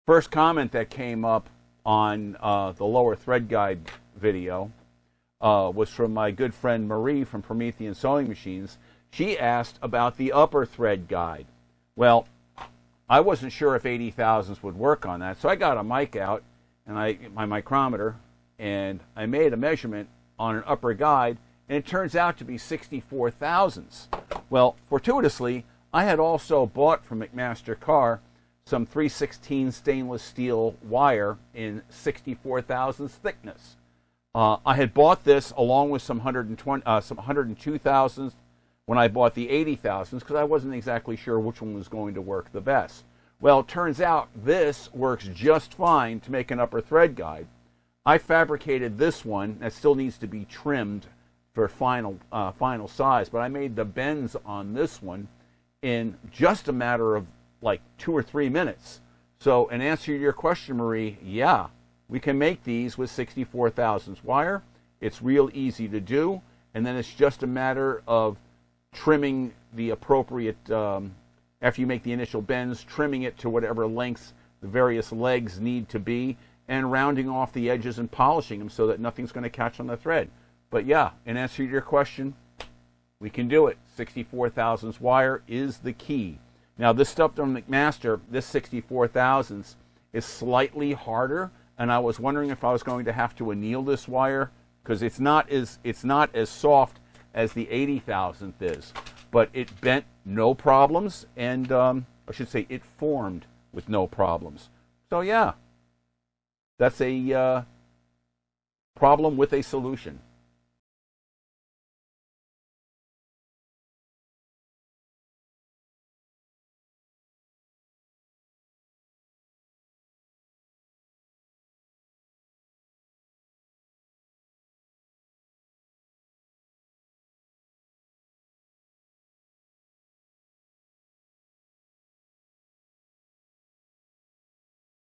First comment that came up on the lower thread guide video was from my good friend Marie from Promethean Sewing Machines. She asked about the upper thread guide. Well, I wasn't sure if 80,000s would work on that, so I got a mic out and my micrometer, and I made a measurement on an upper guide, and it turns out to be 64,000s. Well, fortuitously, I had also bought from McMaster Carr some 316 stainless steel wire in 64,000s thickness. I had bought this along with some 102,000s when I bought the 80,000s because I wasn't exactly sure which one was going to work the best. Well, it turns out this works just fine to make an upper thread guide. I fabricated this one that still needs to be trimmed for final size, but I made the bends on this one in just a matter of like 2 or 3 minutes. So in answer to your question, Marie, yeah, we can make these with 64,000s wire. It's real easy to do, and then it's just a matter of trimming the appropriate, after you make the initial bends, trimming it to whatever lengths the various legs need to be, and rounding off the edges and polishing them so that nothing's going to catch on the thread. But yeah, in answer to your question, we can do it. 64,000s wire is the key. Now this stuff from McMaster, this 64,000s, is slightly harder, and I was wondering if I was going to have to anneal this wire because it's not as soft as the 80,000th is, but it bent no problems, and I should say it formed with no problems. So yeah, that's a problem with a solution.